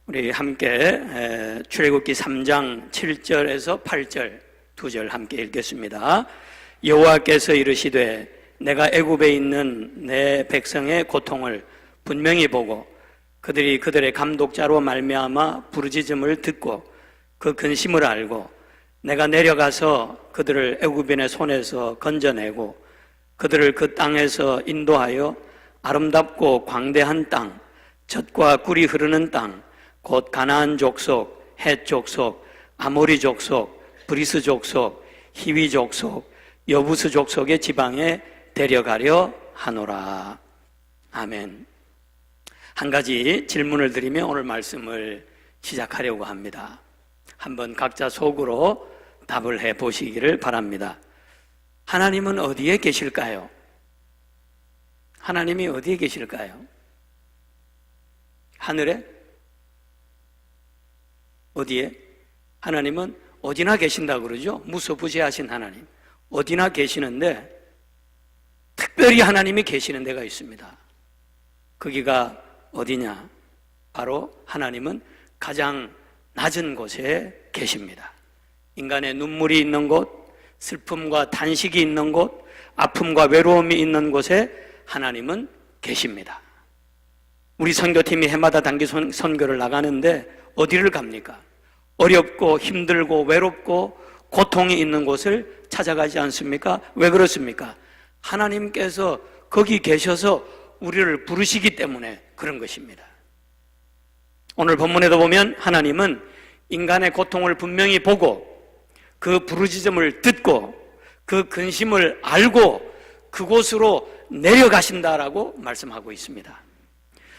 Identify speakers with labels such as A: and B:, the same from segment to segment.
A: 우리 함께 출애굽기 3장 7절에서 8절 두 절 함께 읽겠습니다. 여호와께서 이르시되 내가 애굽에 있는 내 백성의 고통을 분명히 보고 그들이 그들의 감독자로 말미암아 부르짖음을 듣고 그 근심을 알고 내가 내려가서 그들을 애굽인의 손에서 건져내고 그들을 그 땅에서 인도하여 아름답고 광대한 땅, 젖과 꿀이 흐르는 땅, 곧 가나안 족속, 헷 족속, 아모리 족속, 브리스 족속, 히위 족속, 여부스 족속의 지방에 데려가려 하노라. 아멘. 한 가지 질문을 드리며 오늘 말씀을 시작하려고 합니다. 한번 각자 속으로 답을 해 보시기를 바랍니다. 하나님은 어디에 계실까요? 하나님이 어디에 계실까요? 하늘에? 어디에? 하나님은 어디나 계신다고 그러죠? 무소부재하신 하나님. 어디나 계시는데 특별히 하나님이 계시는 데가 있습니다. 거기가 어디냐? 바로 하나님은 가장 낮은 곳에 계십니다. 인간의 눈물이 있는 곳, 슬픔과 단식이 있는 곳, 아픔과 외로움이 있는 곳에 하나님은 계십니다. 우리 선교팀이 해마다 단기 선교를 나가는데 어디를 갑니까? 어렵고 힘들고 외롭고 고통이 있는 곳을 찾아가지 않습니까? 왜 그렇습니까? 하나님께서 거기 계셔서 우리를 부르시기 때문에 그런 것입니다. 오늘 본문에도 보면 하나님은 인간의 고통을 분명히 보고 그 부르짖음을 듣고 그 근심을 알고 그곳으로 내려가신다라고 말씀하고 있습니다.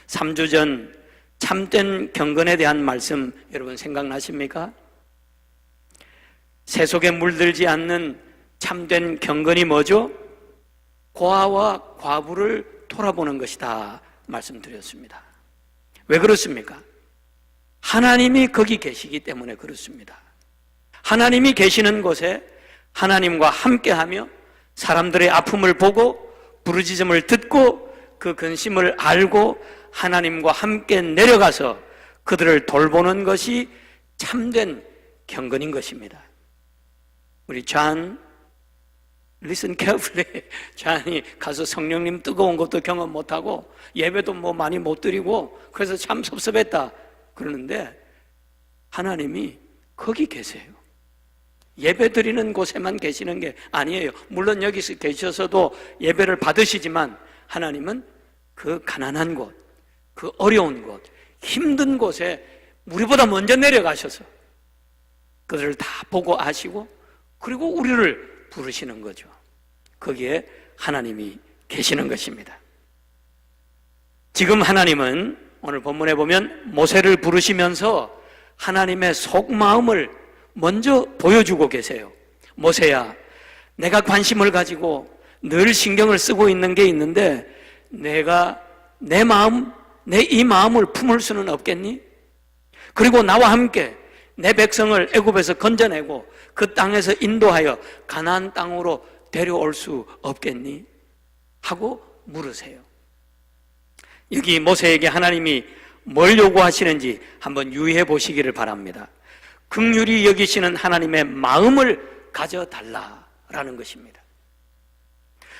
A: 3주 전 참된 경건에 대한 말씀 여러분 생각나십니까? 새 속에 물들지 않는 참된 경건이 뭐죠? 고아와 과부를 돌아보는 것이다 말씀드렸습니다. 왜 그렇습니까? 하나님이 거기 계시기 때문에 그렇습니다. 하나님이 계시는 곳에 하나님과 함께하며 사람들의 아픔을 보고 부르짖음을 듣고 그 근심을 알고 하나님과 함께 내려가서 그들을 돌보는 것이 참된 경건인 것입니다. 우리 존, listen carefully. 존이 가서 성령님 뜨거운 것도 경험 못하고 예배도 뭐 많이 못 드리고 그래서 참 섭섭했다 그러는데 하나님이 거기 계세요. 예배 드리는 곳에만 계시는 게 아니에요. 물론 여기서 계셔서도 예배를 받으시지만 하나님은 그 가난한 곳, 그 어려운 곳, 힘든 곳에 우리보다 먼저 내려가셔서 그들을 다 보고 아시고 그리고 우리를 부르시는 거죠. 거기에 하나님이 계시는 것입니다. 지금 하나님은 오늘 본문에 보면 모세를 부르시면서 하나님의 속마음을 먼저 보여주고 계세요. 모세야, 내가 관심을 가지고 늘 신경을 쓰고 있는 게 있는데 내가 내 마음, 내 이 마음을 품을 수는 없겠니? 그리고 나와 함께 내 백성을 애굽에서 건져내고 그 땅에서 인도하여 가나안 땅으로 데려올 수 없겠니? 하고 물으세요. 여기 모세에게 하나님이 뭘 요구하시는지 한번 유의해 보시기를 바랍니다. 긍휼히 여기시는 하나님의 마음을 가져달라라는 것입니다.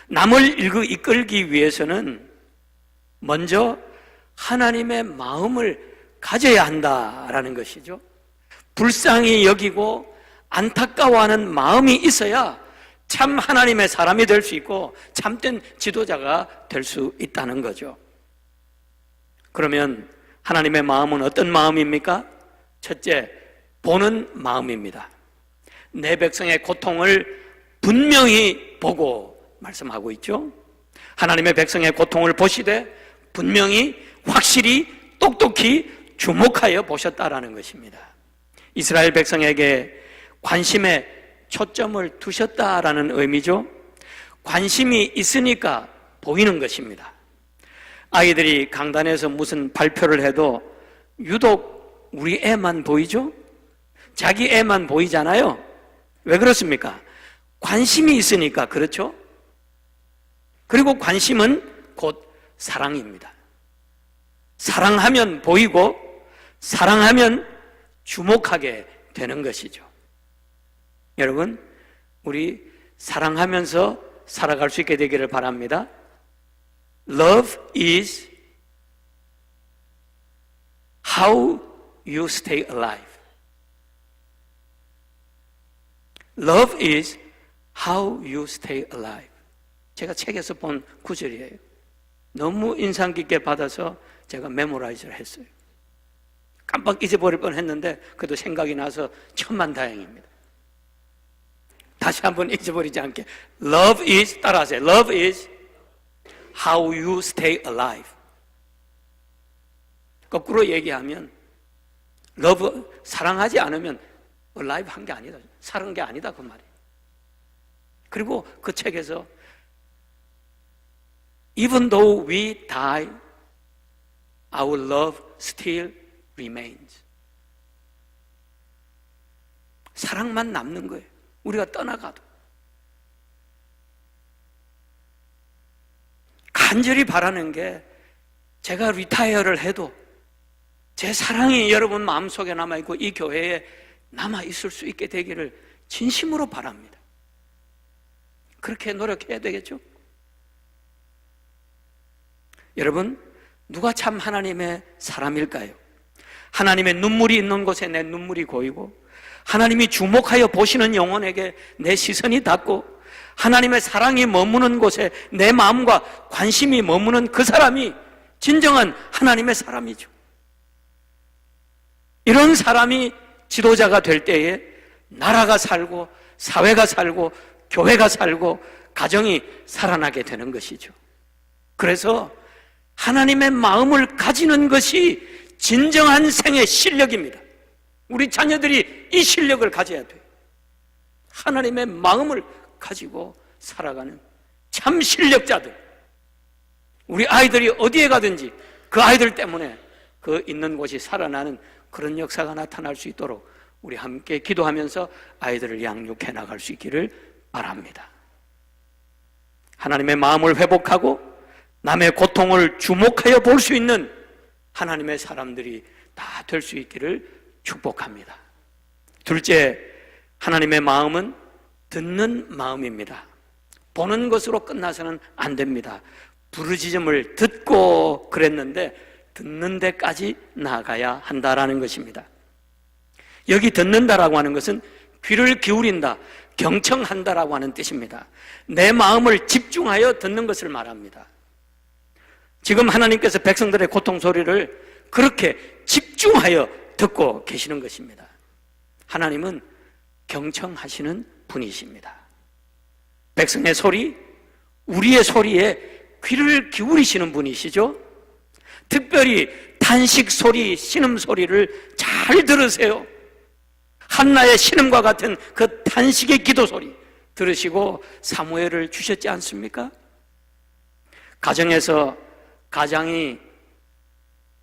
A: 남을 이끌기 위해서는 먼저 하나님의 마음을 가져야 한다라는 것이죠. 불쌍히 여기고 안타까워하는 마음이 있어야 참 하나님의 사람이 될 수 있고 참된 지도자가 될 수 있다는 거죠. 그러면 하나님의 마음은 어떤 마음입니까? 첫째, 보는 마음입니다. 내 백성의 고통을 분명히 보고 말씀하고 있죠. 하나님의 백성의 고통을 보시되 분명히 확실히 똑똑히 주목하여 보셨다라는 것입니다. 이스라엘 백성에게 관심에 초점을 두셨다라는 의미죠. 관심이 있으니까 보이는 것입니다. 아이들이 강단에서 무슨 발표를 해도 유독 우리 애만 보이죠? 자기 애만 보이잖아요. 왜 그렇습니까? 관심이 있으니까 그렇죠? 그리고 관심은 곧 사랑입니다. 사랑하면 보이고 사랑하면 주목하게 되는 것이죠. 여러분, 우리 사랑하면서 살아갈 수 있게 되기를 바랍니다. Love is how you stay alive. Love is how you stay alive. 제가 책에서 본 구절이에요. 너무 인상 깊게 받아서 제가 메모라이즈를 했어요. 깜빡 잊어버릴 뻔했는데 그래도 생각이 나서 천만다행입니다. 다시 한번 잊어버리지 않게. Love is, 따라하세요. Love is how you stay alive. 거꾸로 얘기하면 love, 사랑하지 않으면 alive 한 게 아니다. 살은 게 아니다 그 말이에요. 그리고 그 책에서 Even though we die, our love still remains. 사랑만 남는 거예요. 우리가 떠나가도. 간절히 바라는 게 제가 리타이어를 해도 제 사랑이 여러분 마음속에 남아있고 이 교회에 남아있을 수 있게 되기를 진심으로 바랍니다. 그렇게 노력해야 되겠죠? 여러분, 누가 참 하나님의 사람일까요? 하나님의 눈물이 있는 곳에 내 눈물이 고이고 하나님이 주목하여 보시는 영혼에게 내 시선이 닿고 하나님의 사랑이 머무는 곳에 내 마음과 관심이 머무는 그 사람이 진정한 하나님의 사람이죠. 이런 사람이 지도자가 될 때에 나라가 살고 사회가 살고 교회가 살고 가정이 살아나게 되는 것이죠. 그래서 하나님의 마음을 가지는 것이 진정한 생의 실력입니다. 우리 자녀들이 이 실력을 가져야 돼요. 하나님의 마음을 가지고 살아가는 참 실력자들. 우리 아이들이 어디에 가든지 그 아이들 때문에 그 있는 곳이 살아나는 그런 역사가 나타날 수 있도록 우리 함께 기도하면서 아이들을 양육해 나갈 수 있기를 바랍니다. 하나님의 마음을 회복하고 남의 고통을 주목하여 볼 수 있는 하나님의 사람들이 다 될 수 있기를 축복합니다. 둘째, 하나님의 마음은 듣는 마음입니다. 보는 것으로 끝나서는 안 됩니다. 부르짖음을 듣고 그랬는데 듣는 데까지 나아가야 한다라는 것입니다. 여기 듣는다라고 하는 것은 귀를 기울인다, 경청한다라고 하는 뜻입니다. 내 마음을 집중하여 듣는 것을 말합니다. 지금 하나님께서 백성들의 고통 소리를 그렇게 집중하여 듣고 계시는 것입니다. 하나님은 경청하시는 분이십니다. 백성의 소리, 우리의 소리에 귀를 기울이시는 분이시죠. 특별히 탄식 소리, 신음 소리를 잘 들으세요. 한나의 신음과 같은 그 탄식의 기도 소리 들으시고 사무엘을 주셨지 않습니까? 가정에서 가장이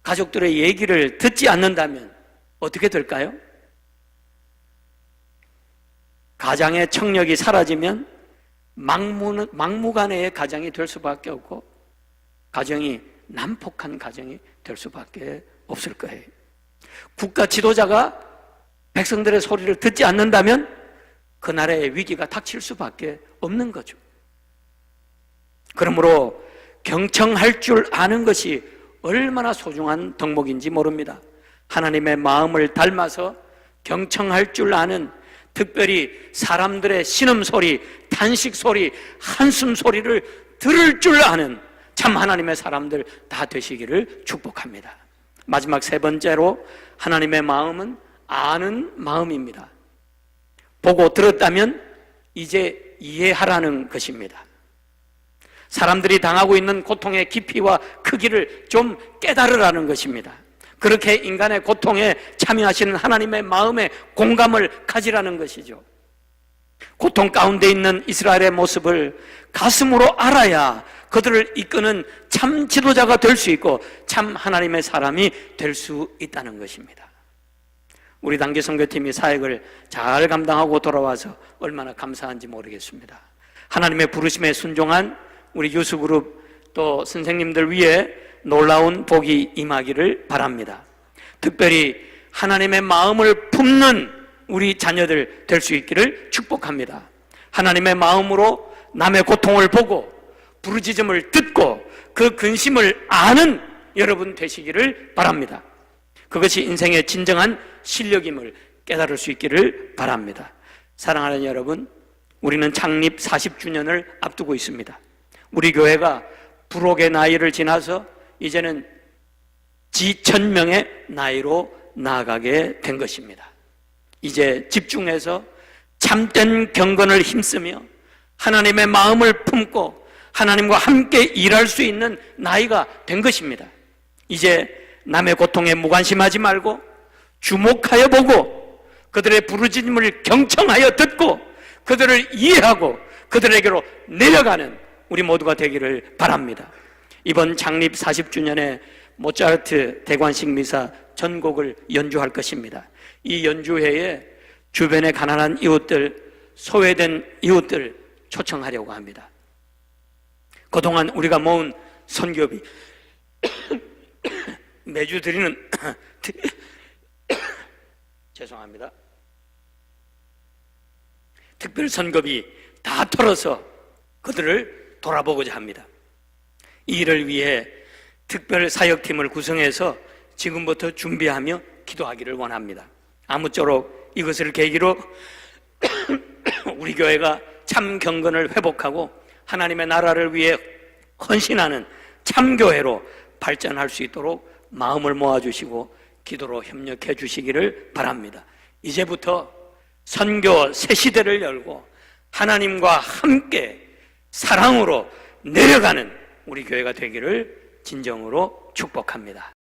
A: 가족들의 얘기를 듣지 않는다면 어떻게 될까요? 가장의 청력이 사라지면 막무가내의 가정이 될 수밖에 없고 가정이 난폭한 가정이 될 수밖에 없을 거예요. 국가 지도자가 백성들의 소리를 듣지 않는다면 그 나라의 위기가 닥칠 수밖에 없는 거죠. 그러므로 경청할 줄 아는 것이 얼마나 소중한 덕목인지 모릅니다. 하나님의 마음을 닮아서 경청할 줄 아는, 특별히 사람들의 신음소리, 탄식소리, 한숨소리를 들을 줄 아는 참 하나님의 사람들 다 되시기를 축복합니다. 마지막 세 번째로 하나님의 마음은 아는 마음입니다. 보고 들었다면 이제 이해하라는 것입니다. 사람들이 당하고 있는 고통의 깊이와 크기를 좀 깨달으라는 것입니다. 그렇게 인간의 고통에 참여하시는 하나님의 마음에 공감을 가지라는 것이죠. 고통 가운데 있는 이스라엘의 모습을 가슴으로 알아야 그들을 이끄는 참 지도자가 될 수 있고 참 하나님의 사람이 될 수 있다는 것입니다. 우리 단기 선교팀이 사역을 잘 감당하고 돌아와서 얼마나 감사한지 모르겠습니다. 하나님의 부르심에 순종한 우리 유수그룹 또 선생님들 위해 놀라운 복이 임하기를 바랍니다. 특별히 하나님의 마음을 품는 우리 자녀들 될 수 있기를 축복합니다. 하나님의 마음으로 남의 고통을 보고 부르짖음을 듣고 그 근심을 아는 여러분 되시기를 바랍니다. 그것이 인생의 진정한 실력임을 깨달을 수 있기를 바랍니다. 사랑하는 여러분, 우리는 창립 40주년을 앞두고 있습니다. 우리 교회가 부록의 나이를 지나서 이제는 지천명의 나이로 나아가게 된 것입니다. 이제 집중해서 참된 경건을 힘쓰며 하나님의 마음을 품고 하나님과 함께 일할 수 있는 나이가 된 것입니다. 이제 남의 고통에 무관심하지 말고 주목하여 보고 그들의 부르짖음을 경청하여 듣고 그들을 이해하고 그들에게로 내려가는 우리 모두가 되기를 바랍니다. 이번 창립 40주년에 모차르트 대관식 미사 전곡을 연주할 것입니다. 이 연주회에 주변의 가난한 이웃들, 소외된 이웃들 초청하려고 합니다. 그동안 우리가 모은 선교비 매주 드리는 죄송합니다. 특별 선교비 다 털어서 그들을 돌아보고자 합니다. 이 일을 위해 특별 사역팀을 구성해서 지금부터 준비하며 기도하기를 원합니다. 아무쪼록 이것을 계기로 우리 교회가 참 경건을 회복하고 하나님의 나라를 위해 헌신하는 참교회로 발전할 수 있도록 마음을 모아주시고 기도로 협력해 주시기를 바랍니다. 이제부터 선교 새 시대를 열고 하나님과 함께 사랑으로 내려가는 우리 교회가 되기를 진정으로 축복합니다.